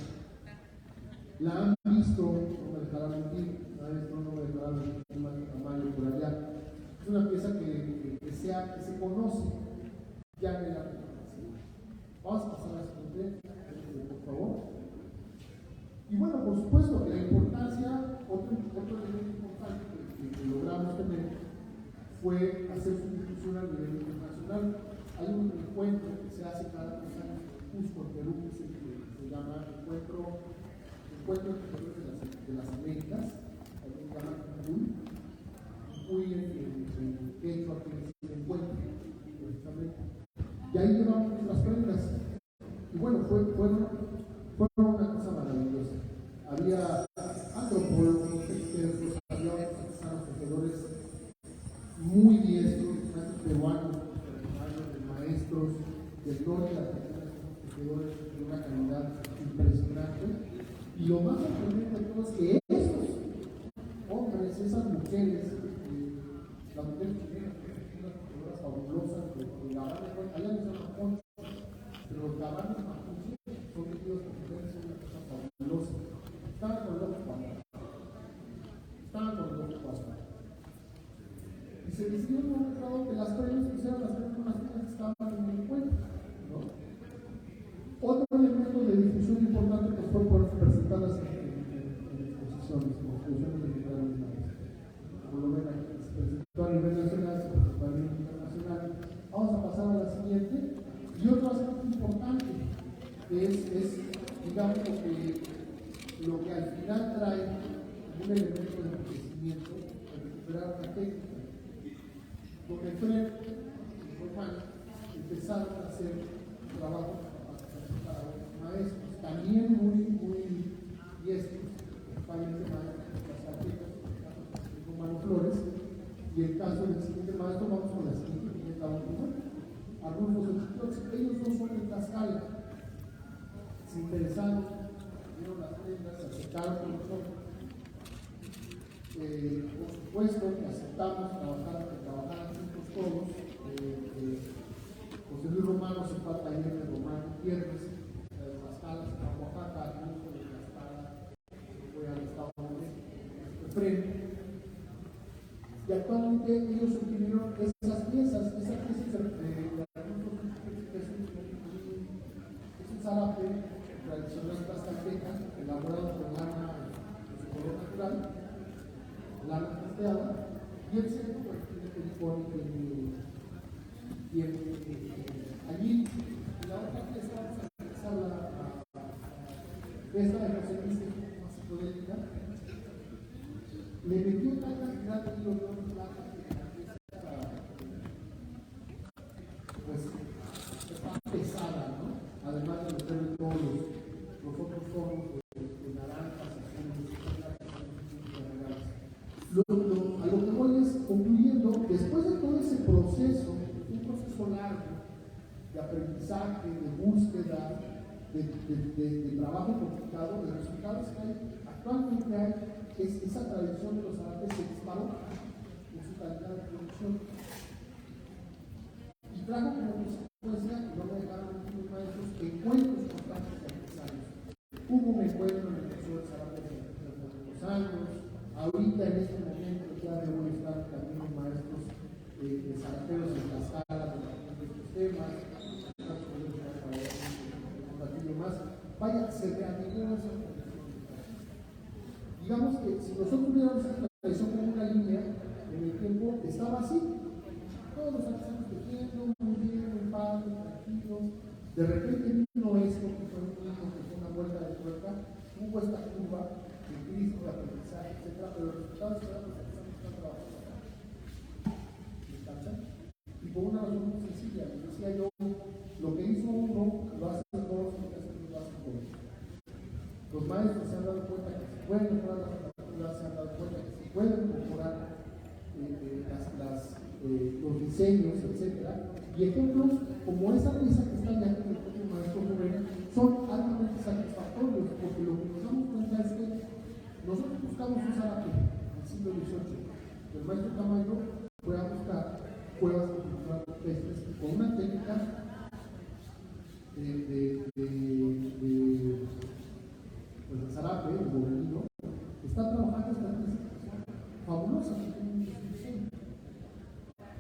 La han visto, no me dejarán mentir, no me dejarán mentir más de tamaño por allá. Es una pieza que se conoce ya en el ámbito nacional. Vamos a pasar a la siguiente, por favor. Y bueno, por supuesto, la importancia, otro elemento importante que logramos tener fue hacer su difusión a nivel internacional. Hay un encuentro que se hace cada 3 años en Cusco, en Perú, que se llama Encuentro de las Américas, también se llama CUNCUY. CUNCUY en quechua quiere decir encuentro, precisamente. Y ahí llevamos nuestras prendas. Y bueno, fueron una cosa maravillosa. Había antropólogos, expertos, había artesanos tejedores muy diestros, peruanos, maestros del norte de la Argentina, tejedores de una calidad impresionante. Y lo más sorprendente de todo es que esos hombres, esas mujeres, las mujeres chilenas, unas tejedoras fabulosas, de gabanes, allá no se llaman conchas, pero los gabanes mapuche son tejidos por mujeres, son una cosa fabulosa. Estaban con los ojos cuadrados. Y se decidió en un momento dado que las prendas pusieran las prendas que estaban en el encuentro, ¿no? Otro elemento de difusión importante que fue por presentarlas en exposiciones de literarias. Como lo ven aquí, se presentó a nivel nacional, se presentó a nivel internacional. Vamos a pasar a la siguiente. Y otro aspecto importante es digamos, lo que al final trae un elemento de enriquecimiento, de recuperar una técnica. Donde Fred y Román empezaron a hacer trabajo para los maestros, también muy diestros, principalmente maestros, las artistas, Romano Flores, y el caso del siguiente maestro, vamos con la siguiente, Arnulfo Sochitlotl. Ellos no son de Tlaxcala, aceptamos que trabajaran juntos todos. José Luis Romano se fue al taller de Romano Gutiérrez, de Tlaxcala, se fue a Oaxaca, Alfonso de Tlaxcala fue al Estado de México, y actualmente ellos obtuvieron esas piezas de es un zarape tradicional tlaxcalteca, elaborado con lana de su color natural, lana casteada, y el centro pues, tiene allí la otra pieza vamos a empezar esta de José Luis más psicodélica, le metió una cantidad de hilo de plata que la pieza pues está pesada, ¿no? Además de meterle todos los otros tonos de naranjas, a lo que voy es concluyendo, después de todo ese proceso, un proceso largo de aprendizaje, de búsqueda, de trabajo complicado, el resultado es que actualmente hay esa tradición de los zarapes se disparó en su calidad de producción y trajo como consecuencia, y no me dejaron los maestros, encuentros constantes de empresarios. Hubo un encuentro en el Museo de Zarapes de los años, ahorita en este momento ya debo estar también los maestros de zaraperos en la sala de estos temas, más. Vaya, se reanimó esa tradición. Digamos que si nosotros tuviéramos esa tradición como una línea, en el tiempo estaba así. Todos los artesanos tejiendo, muy bien, muy padre, tranquilos. De repente vino esto, que fue un niño que fue una vuelta de tuerca, hubo esta curva de crisis, de aprendizaje, etc. Pero los resultados que los artesanos están trabajando acá. ¿Descansan? Y por una razón muy sencilla, les decía yo, lo que hizo uno lo hace todos, lo que hace uno lo hace todos. Los maestros se han dado cuenta que se pueden mejorar las facturas, se han dado cuenta que se pueden mejorar los diseños, etc. Y ejemplos como esa pieza que está allá en el propio maestro Rubén son altamente satisfactorios, porque lo que nos damos cuenta es que nosotros buscamos un zarape en el siglo XVIII. El maestro Tamayo fue a buscar cuevas de cultura rupestres con una técnica de zarape, el bovelino, está trabajando esta técnica fabulosa que tiene un diseño.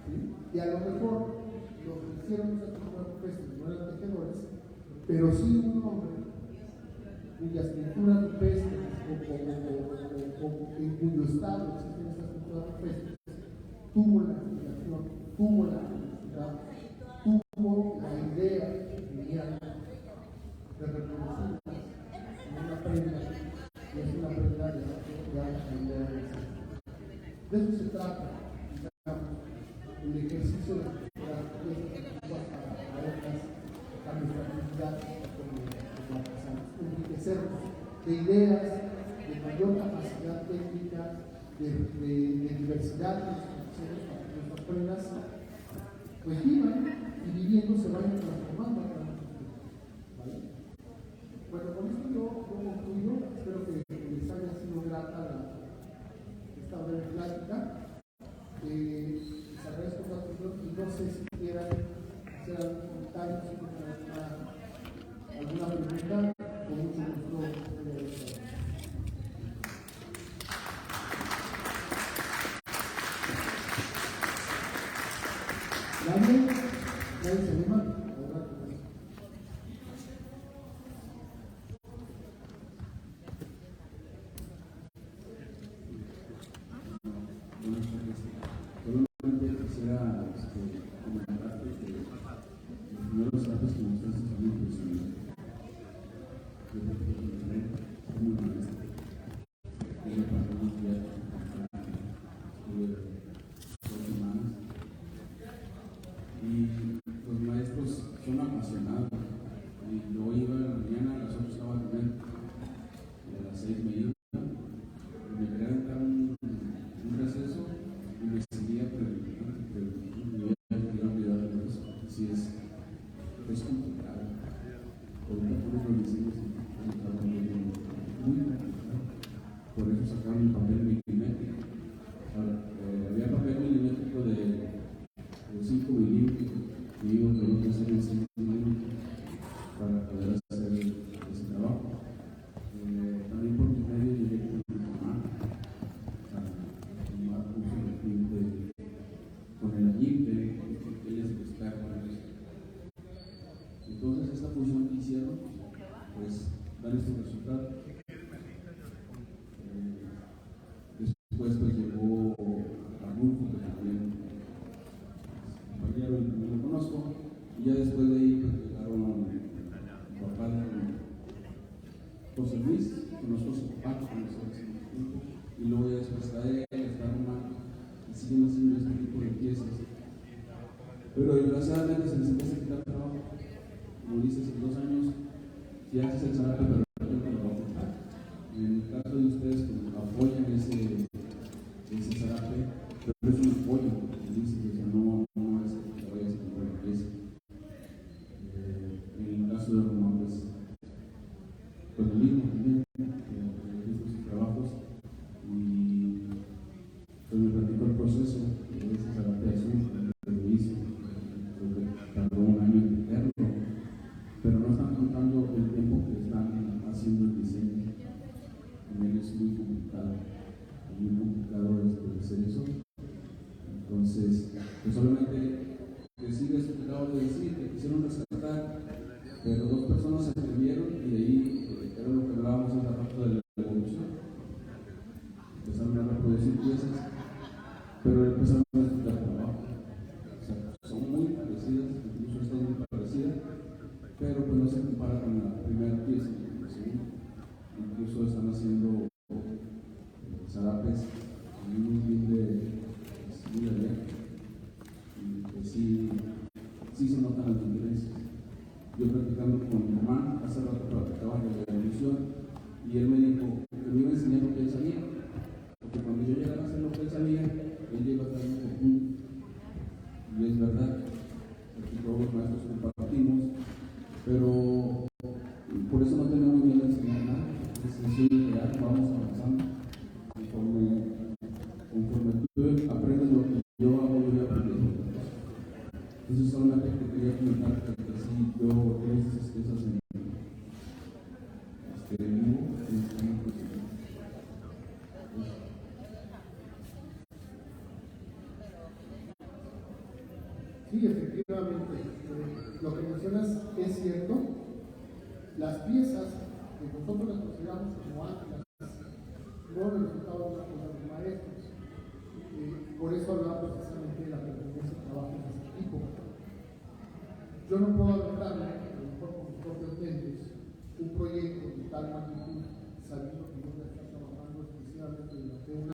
¿Sí? Y a lo mejor los que hicieron esa cultura rupestre no eran tejedores, pero sí un hombre cuyas pinturas rupestres o en cuyo estado existen esas pinturas rupestres tuvo la inspiración, tuvo la curiosidad, tuvo la idea genial de reproducirlas en una prenda, y es una prenda de la idea de hacer. De eso se trata, digamos, el ejercicio de las piezas para otras, a nuestra actividad como artesanos, enriquecernos de ideas, de mayor capacidad técnica, de diversidad de instrucciones para que nuestras prendas pues vivan y viviendo se vayan transformando a través del tiempo. ¿Vale? Bueno, con esto yo concluyo, espero que les haya sido grata esta breve plática. Les agradezco su atención y no sé si quieran hacer algún comentario, si tienen alguna pregunta, con mucho gusto. Nadie se anima. Solamente quisiera comentarte que los primeros datos que nos estás son impresionantes. Yo creo que como maestro, yo para unos días estuve 2 semanas y los maestros son apasionados. Y yo iba en la mañana, a las 8 estaba con él, y a las 6 me iba, y me quería dar un receso y me seguía preguntando, me había olvidado de eso. Así es complicado. Ahorita por los diseños muy complicado. Por eso sacaron el papel milimétrico. Ahora, había papel pues dan estos resultados. Después pues llegó Arnulfo, que también es compañero y también lo conozco, y ya después de ahí pues llegaron mi papá de José Luis, conozco a su papá, que conoció hace mucho tiempo, y luego ya después está él, está Román, y siguen haciendo este tipo de piezas. Pero desgraciadamente se les empieza a quitar trabajo. Como dices, en 2 años, si haces el zarape, pero de repente lo va a quitar. En el caso de ustedes, pues, apoyan ese zarape, pero es un apoyo, dices, o sea, no es que te vayas a comprar la pieza. En el caso de Román, pues lo mismo también, que hizo sus trabajos y pues me platicó el proceso de ese zarape azul, que lo hizo. Tardó 1 año en tenerlo, pero no están contando el tiempo que están haciendo el diseño. También es muy complicado hacer eso. Entonces, pues solamente decir eso que acabo de decir, que quisieron rescatar, pero 2 personas se perdieron y de ahí era lo que hablábamos hace rato de la evolución. Empezaron a reproducir piezas, pero empezaron a estudiar trabajo. Son muy parecidas, incluso esta es muy parecida, pero pues no se compara con la primera pieza y la segunda. Incluso están haciendo zarapes muy bien muy abiertos, y pues sí se notan las diferencias. Yo platicando con mi mamá, hace rato platicaba de la evolución, y él me dijo que me iba a enseñar lo que él sabía, porque cuando yo llegara a hacer lo que él sabía, él iba a estar un conjunto. Y es verdad, aquí todos los maestros compartimos, pero por eso no tenemos miedo a enseñar nada. Es real, vamos avanzando. Conforme tú aprendes lo que yo hago, yo voy aprendiendo otra cosa. Entonces solamente te quería comentar que si yo veo esas piezas en vivo, es muy posible. Sí, efectivamente, lo que mencionas es cierto. Las piezas que nosotros las consideramos como ángeles no el resultado de los maestros. Por eso hablamos precisamente de la pertenencia de trabajo en ese equipo. Yo no puedo aventarme, a lo mejor con mis propios medios, un proyecto de tal magnitud, sabiendo que yo voy a estar trabajando exclusivamente durante 1 año.